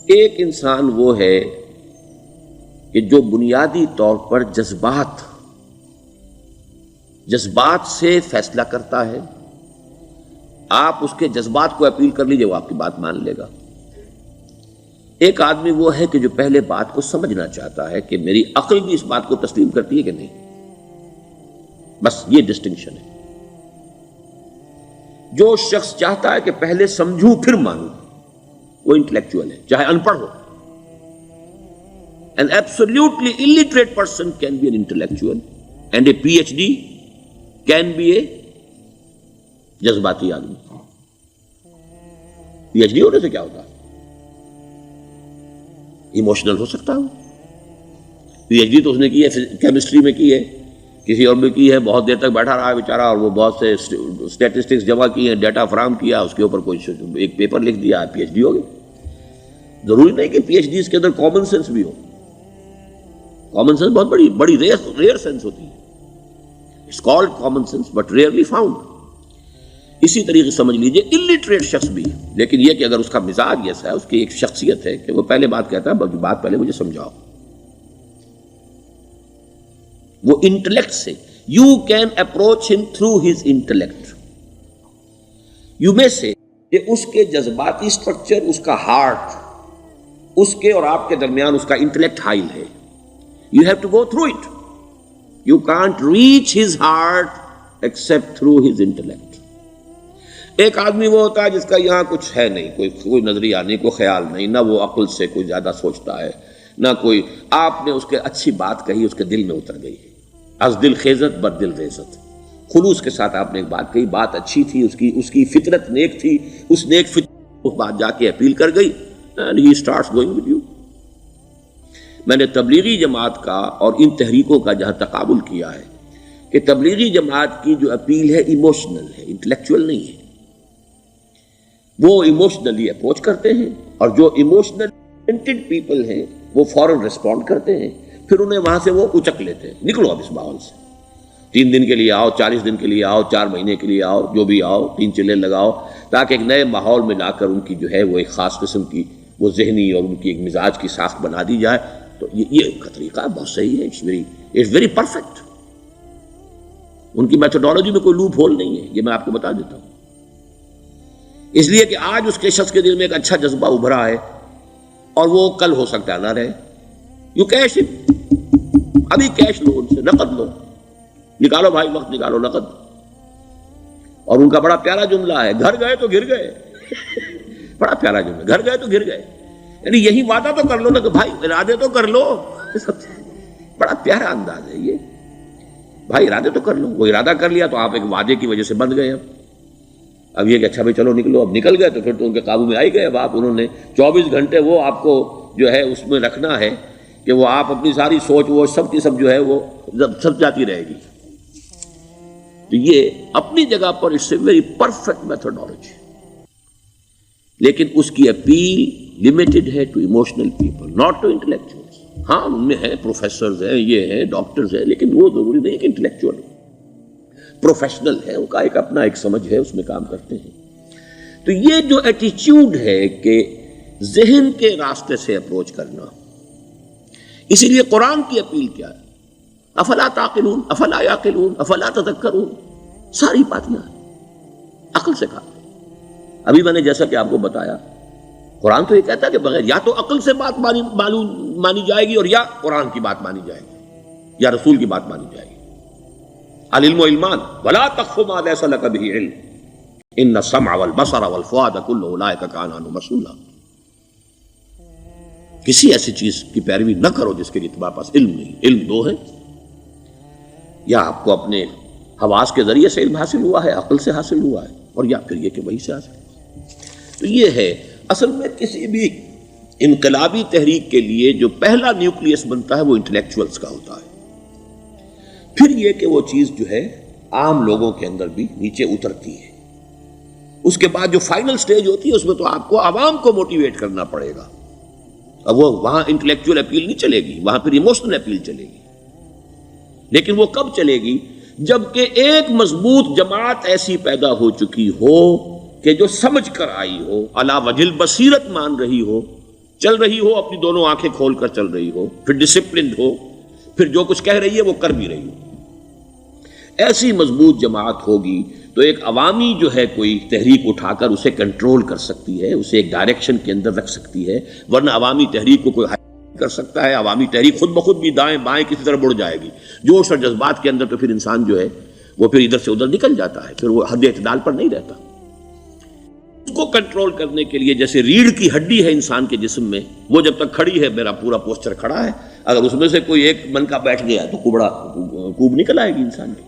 ایک انسان وہ ہے کہ جو بنیادی طور پر جذبات سے فیصلہ کرتا ہے. آپ اس کے جذبات کو اپیل کر لیجیے، وہ آپ کی بات مان لے گا. ایک آدمی وہ ہے کہ جو پہلے بات کو سمجھنا چاہتا ہے کہ میری عقل بھی اس بات کو تسلیم کرتی ہے کہ نہیں. بس یہ ڈسٹنکشن ہے. جو شخص چاہتا ہے کہ پہلے سمجھوں پھر مانوں، وہ انٹلیکچوئل ہے، چاہے ان پڑھ ہو. An absolutely illiterate person can be an intellectual and a PhD can be a جذباتی آدمی. PhD ہونے سے کیا ہوتا ہے؟ ایموشنل ہو سکتا ہے. PhD تو اس نے کی ہے کیمسٹری میں کی ہے، کسی اور میں کی ہے، بہت دیر تک بیٹھا رہا ہے بیچارہ، اور وہ بہت سے اسٹیٹسٹکس جمع کی ہیں، ڈیٹا فراہم کیا، اس کے اوپر کوئی ایک پیپر لکھ دیا، PhD ہو گئی. ضروری نہیں کہ PhD اس کے اندر کامن سینس بھی ہو. کامن سینس بہت بڑی ریئر سینس ہوتی ہے. It's called common sense but rarely found. اسی طریقے سمجھ لیجئے الٹریٹ شخص بھی، لیکن یہ کہ اگر اس کا مزاج ایسا ہے، اس کی ایک شخصیت ہے کہ وہ پہلے بات کہتا ہے، بلکہ بات پہلے مجھے سمجھاؤ. وہ انٹلیکٹ سے یو کین اپروچ ہم تھرو ہز انٹلیکٹ. یو میں سے کہ اس کے جذباتی اسٹرکچر، اس کا ہارٹ، اس کے اور آپ کے درمیان اس کا انٹلیکٹ حائل ہے. You have to go through it. You can't reach his heart except through his intellect. ایک آدمی وہ ہوتا ہے جس کا یہاں کچھ ہے نہیں، کوئی نظریہ نہیں، کوئی خیال نہیں، نہ وہ عقل سے کوئی زیادہ سوچتا ہے، نہ کوئی. آپ نے اس کے اچھی بات کہی، اس کے دل میں اتر گئی. از دل خیزت بد دل ریزت. خلوص کے ساتھ آپ نے ایک بات کہی، بات اچھی تھی، اس کی فطرت نیک تھی، اس نیک فطرت اس بات جا کے اپیل کر گئی. And he starts going with you. میں نے تبلیغی جماعت کا اور ان تحریکوں کا جہاں تقابل کیا ہے کہ تبلیغی جماعت کی جو اپیل ہے ایموشنل ہے، انٹلیکچوئل نہیں ہے. وہ ایموشنلی اپروچ کرتے ہیں، اور جو ایموشنل پیپل ہیں وہ فوراً ریسپونڈ کرتے ہیں، پھر انہیں وہاں سے وہ اچک لیتے ہیں. نکلو اب اس ماحول سے، 3 دن کے لیے آؤ، 40 دن کے لیے آؤ، 4 مہینے کے لیے آؤ، جو بھی آؤ، 3 چلے لگاؤ، تاکہ ایک نئے ماحول میں لا کر ان کی جو ہے وہ ایک خاص قسم کی وہ ذہنی اور ان کی ایک مزاج کی ساخت بنا دی جائے. تو یہ کا طریقہ بہت صحیح ہے. It's very perfect. ان کی میتھڈالوجی میں کوئی لوپ ہول نہیں ہے، یہ میں آپ کو بتا دیتا ہوں. اس لیے کہ آج اس کے شخص کے دل میں ایک اچھا جذبہ ابھرا ہے، اور وہ کل ہو سکتا ہے نہ رہے. You cash it. ابھی کیش لو، ان سے نقد لو، نکالو بھائی، وقت نکالو، نقد. اور ان کا بڑا پیارا جملہ ہے، گھر گئے تو گر گئے. بڑا پیارا جملہ، گھر گئے تو گر گئے. یعنی یہی وعدہ تو کر لو نا کہ بھائی ارادے تو کر لو. بڑا پیارا انداز ہے یہ. بھائی ارادے تو کر لو. وہ ارادہ کر لیا تو آپ ایک وعدے کی وجہ سے بند گئے. اب یہ کہ اچھا بھائی چلو نکلو. اب نکل گئے تو پھر تو ان کے قابو میں آئی گئے. اب آپ انہوں نے 24 گھنٹے وہ آپ کو جو ہے اس میں رکھنا ہے کہ وہ آپ اپنی ساری سوچ وہ سب کی سب جو ہے وہ سب جاتی رہے گی. تو یہ اپنی جگہ پر it's a very perfect methodology, لیکن اس کی اپیل لمیٹڈ ہے to emotional people, not to intellectuals. ہاں ان میں ہیں پروفیسرز ہیں، یہ ہیں ڈاکٹرز ہیں، لیکن وہ ضروری نہیں کہ انٹلیکچوئل پروفیشنل ہے. ان کا ایک اپنا ایک سمجھ ہے، اس میں کام کرتے ہیں. تو یہ جو ایٹیچیوڈ ہے کہ ذہن کے راستے سے اپروچ کرنا، اسی لیے قرآن کی اپیل کیا ہے؟ افلا تعقلون، افلا یعقلون، افلا تذکرون. ساری باتیں عقل سے کہا. ابھی میں نے جیسا کہ آپ کو بتایا، قرآن تو یہ کہتا ہے کہ بغیر یا تو عقل سے بات مانی جائے گی، اور یا قرآن کی بات مانی جائے گی، یا رسول کی بات مانی جائے گی. العلم علمان ولا تخف ما ليس لك به علم ان السمع والبصر والفؤاد كل اولئك كان عنه مسؤولا. کسی ایسی چیز کی پیروی نہ کرو جس کے لیے تمہارے پاس علم نہیں. علم 2 ہے، یا آپ کو اپنے حواس کے ذریعے سے علم حاصل ہوا ہے، عقل سے حاصل ہوا ہے، اور یا پھر یہ کہ وہی سے حاصل. تو یہ ہے اصل میں کسی بھی انقلابی تحریک کے لیے جو پہلا نیوکلیس بنتا ہے وہ انٹلیکچوئلز کا ہوتا ہے. پھر یہ کہ وہ چیز جو ہے عام لوگوں کے اندر بھی نیچے اترتی ہے. اس کے بعد جو فائنل سٹیج ہوتی ہے اس میں تو آپ کو عوام کو موٹیویٹ کرنا پڑے گا. اب وہ وہاں انٹلیکچوئل اپیل نہیں چلے گی، وہاں پھر ایموشنل اپیل چلے گی. لیکن وہ کب چلے گی؟ جبکہ ایک مضبوط جماعت ایسی پیدا ہو چکی ہو کہ جو سمجھ کر آئی ہو، علی وجہ البصیرت مان رہی ہو چل رہی ہو اپنی دونوں آنکھیں کھول کر چل رہی ہو، پھر ڈسپلنڈ ہو، پھر جو کچھ کہہ رہی ہے وہ کر بھی رہی ہو، ایسی مضبوط جماعت ہوگی تو ایک عوامی جو ہے کوئی تحریک اٹھا کر اسے کنٹرول کر سکتی ہے، اسے ایک ڈائریکشن کے اندر رکھ سکتی ہے، ورنہ عوامی تحریک کو کوئی کر سکتا ہے؟ عوامی تحریک خود بخود بھی دائیں بائیں کسی طرح بڑھ جائے گی، جوش اور جذبات کے اندر، تو پھر انسان جو ہے وہ پھر ادھر سے ادھر نکل جاتا ہے، پھر وہ حد اعتدال پر نہیں رہتا۔ اس کو کنٹرول کرنے کے لیے جیسے ریڑھ کی ہڈی ہے انسان کے جسم میں، وہ جب تک کھڑی ہے میرا پورا پوسچر کھڑا ہے، اگر اس میں سے کوئی ایک منکا بیٹھ گیا تو کوب نکل آئے گی انسان کی۔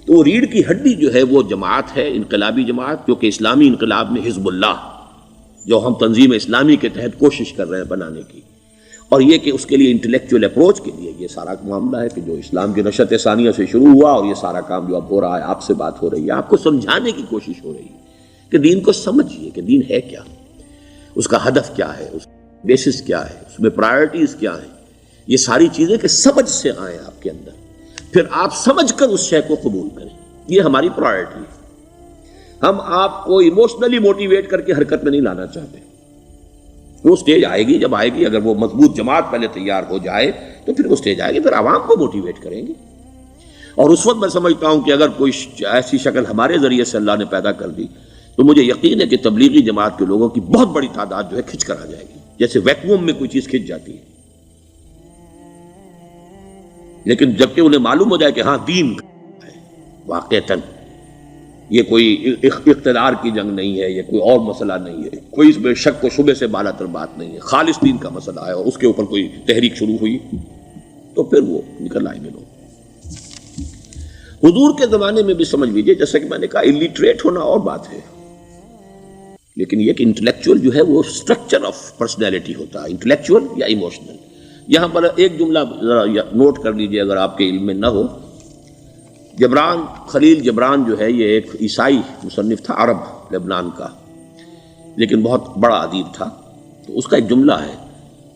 تو وہ ریڑھ کی ہڈی جو ہے وہ جماعت ہے، انقلابی جماعت، کیونکہ اسلامی انقلاب میں حزب اللہ جو ہم تنظیم اسلامی کے تحت کوشش کر رہے ہیں بنانے کی، اور یہ کہ اس کے لیے انٹلیکچوئل اپروچ کے لیے یہ سارا معاملہ ہے کہ جو اسلام کی نشأت ثانیہ سے شروع ہوا، اور یہ سارا کام جو اب ہو رہا ہے، آپ سے بات ہو رہی ہے، آپ کو سمجھانے کی کوشش ہو رہی ہے کہ دین کو سمجھیے کہ دین ہے کیا، اس کا ہدف کیا ہے، اس کا بیسس کیا ہے، اس میں پرائرٹیز کیا ہیں، یہ ساری چیزیں کہ سمجھ سے آئیں آپ کے اندر، پھر آپ سمجھ کر اس شے کو قبول کریں۔ یہ ہماری پرائرٹی ہے۔ ہم آپ کو ایموشنلی موٹیویٹ کر کے حرکت میں نہیں لانا چاہتے۔ وہ سٹیج آئے گی، جب آئے گی، اگر وہ مضبوط جماعت پہلے تیار ہو جائے تو پھر وہ سٹیج آئے گی، پھر عوام کو موٹیویٹ کریں گے۔ اور اس وقت میں سمجھتا ہوں کہ اگر کوئی ایسی شکل ہمارے ذریعے سے اللہ نے پیدا کر دی تو مجھے یقین ہے کہ تبلیغی جماعت کے لوگوں کی بہت بڑی تعداد جو ہے کھنچ کر آ جائے گی، جیسے ویکیوم میں کوئی چیز کھنچ جاتی ہے۔ لیکن جبکہ انہیں معلوم ہو جائے کہ ہاں دین ہے واقعتاً، یہ کوئی اقتدار کی جنگ نہیں ہے، یہ کوئی اور مسئلہ نہیں ہے، کوئی اس میں شک و شبے سے بالا تر بات نہیں ہے، خالص دین کا مسئلہ ہے، اور اس کے اوپر کوئی تحریک شروع ہوئی تو پھر وہ نکل آئیں گے لوگ۔ حضور کے زمانے میں بھی سمجھ لیجیے، جیسا کہ میں نے کہا الٹریٹ ہونا اور بات ہے، لیکن یہ کہ انٹلیکچوئل جو ہے وہ اسٹرکچر آف پرسنالٹی ہوتا ہے، انٹلیکچوئل یا ایموشنل۔ یہاں پر ایک جملہ ذرا نوٹ کر لیجیے اگر آپ کے علم میں نہ ہو، جبران، خلیل جبران جو ہے یہ ایک عیسائی مصنف تھا، عرب لبنان کا، لیکن بہت بڑا ادیب تھا۔ تو اس کا ایک جملہ ہے،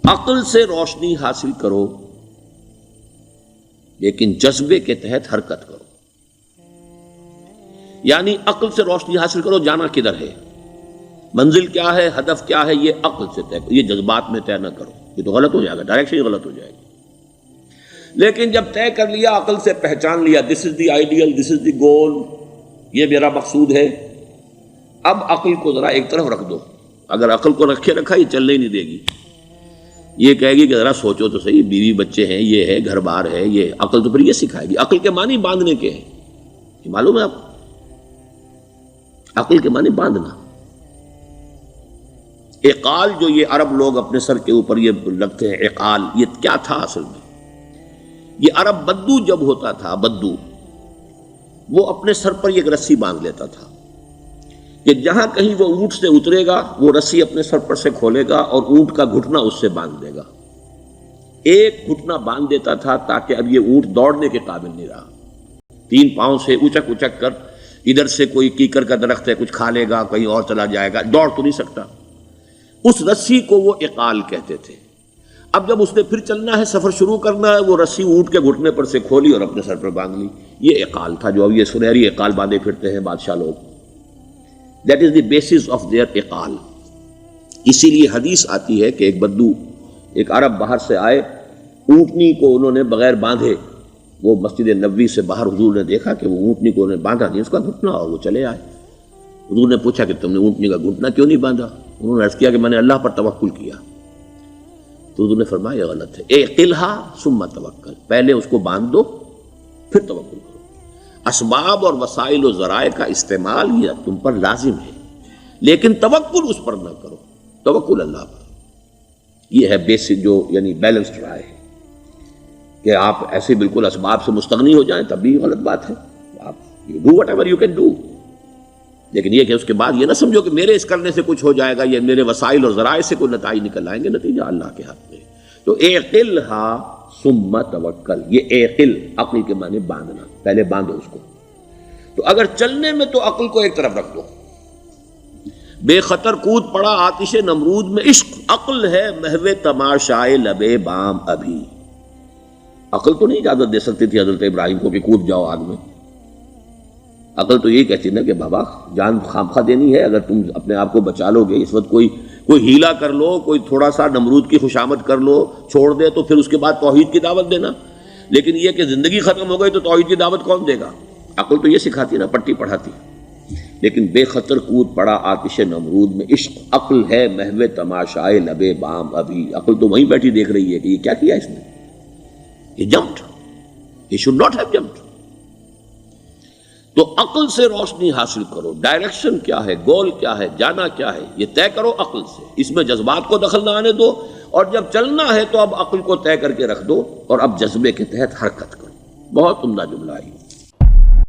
عقل سے روشنی حاصل کرو لیکن جذبے کے تحت حرکت کرو۔ یعنی عقل سے روشنی حاصل کرو، جانا کدھر ہے، منزل کیا ہے، ہدف کیا ہے، یہ عقل سے طے کرو، یہ جذبات میں طے نہ کرو، یہ تو غلط ہو جائے گا، ڈائریکشن ہی غلط ہو جائے گی۔ لیکن جب طے کر لیا، عقل سے پہچان لیا، دس از دی آئیڈیل، دس از دی گول، یہ میرا مقصود ہے، اب عقل کو ذرا ایک طرف رکھ دو۔ اگر عقل کو رکھے رکھا یہ چلنے ہی نہیں دے گی، یہ کہے گی کہ ذرا سوچو تو صحیح، بیوی بچے ہیں، یہ ہے، گھر بار ہے، یہ عقل تو پھر یہ سکھائے گی۔ عقل کے معنی باندھنے کے ہیں، یہ معلوم ہے آپ، عقل کے معنی باندھنا۔ اقال جو یہ عرب لوگ اپنے سر کے اوپر یہ لگتے ہیں، اقال، یہ کیا تھا اصل میں؟ یہ عرب بدو جب ہوتا تھا، بدو وہ اپنے سر پر ایک رسی باندھ لیتا تھا کہ جہاں کہیں وہ اونٹ سے اترے گا وہ رسی اپنے سر پر سے کھولے گا اور اونٹ کا گھٹنا اس سے باندھ دے گا۔ ایک گھٹنا باندھ دیتا تھا تاکہ اب یہ اونٹ دوڑنے کے قابل نہیں رہا، 3 پاؤں سے اچک اچک کر، ادھر سے کوئی کیکر کا درخت ہے کچھ کھا لے گا، کہیں اور چلا جائے گا، دوڑ تو نہیں سکتا۔ اس رسی کو وہ اقال کہتے تھے۔ اب جب اس نے پھر چلنا ہے، سفر شروع کرنا ہے، وہ رسی اونٹ کے گھٹنے پر سے کھولی اور اپنے سر پر باندھ لی، یہ اقال تھا جو اب یہ سنہری اقال باندھے پھرتے ہیں بادشاہ لوگ۔ That is the basis of their اقال۔ اسی لیے حدیث آتی ہے کہ ایک بدو، ایک عرب باہر سے آئے، اونٹنی کو انہوں نے بغیر باندھے، وہ مسجد نبوی سے باہر حضور نے دیکھا کہ وہ اونٹنی کو انہوں نے باندھا نہیں، اس کا گھٹنا، اور وہ چلے آئے۔ حضور نے پوچھا کہ تم نے اونٹنی کا گھٹنا کیوں نہیں باندھا؟ انہوں نے عرض کیا کہ میں نے اللہ پر توکل کیا۔ تو حضور نے فرمایا یہ غلط ہے، اعقلھا ثم توکل، پہلے اس کو باندھ دو پھر توکل کرو۔ اسباب اور وسائل و ذرائع کا استعمال یہ تم پر لازم ہے، لیکن توکل اس پر نہ کرو، توکل اللہ پر۔ یہ ہے بیسک جو یعنی بیلنسڈ رائے ہے کہ آپ ایسے بالکل اسباب سے مستغنی ہو جائیں تب بھی غلط بات ہے، آپ you do what ever you can do, لیکن یہ کہ اس کے بعد یہ نہ سمجھو کہ میرے اس کرنے سے کچھ ہو جائے گا، یہ میرے وسائل اور ذرائع سے کوئی نتائج نکل آئیں گے، نتیجہ اللہ کے ہاتھ میں۔ تو اعقلھا ثم توکل، یہ اعقل، عقل کے معنی باندھنا، پہلے باندھو اس کو۔ تو اگر چلنے میں تو عقل کو ایک طرف رکھ دو، بے خطر کود پڑا آتش نمرود میں عشق، عقل ہے محو تماشائے لبے بام ابھی۔ عقل تو نہیں اجازت دے سکتی تھی حضرت ابراہیم کو کہ کود جاؤ آگ میں، عقل تو یہی کہتی نا کہ بابا جان خامخواہ دینی ہے، اگر تم اپنے آپ کو بچا لو گے، اس وقت کوئی کوئی ہیلا کر لو، کوئی تھوڑا سا نمرود کی خوشامد کر لو، چھوڑ دے تو پھر اس کے بعد توحید کی دعوت دینا. لیکن یہ کہ زندگی ختم ہو گئی تو توحید کی دعوت کون دے گا؟ عقل تو یہ سکھاتی نا، پٹی پڑھاتی. لیکن بے خطر کود پڑا آتش نمرود میں عشق. عقل ہے محو تماشائے لبے بام ابھی. عقل تو وہیں بیٹھی دیکھ رہی ہے کہ یہ کیا کیا اس نے. یہ jumped, he should not have jumped. تو عقل سے روشنی حاصل کرو. ڈائریکشن کیا ہے، گول کیا ہے، جانا کیا ہے، یہ طے کرو عقل سے. اس میں جذبات کو دخل نہ آنے دو، اور جب چلنا ہے تو اب عقل کو طے کر کے رکھ دو اور اب جذبے کے تحت حرکت کرو. بہت عمدہ جملہ ہے.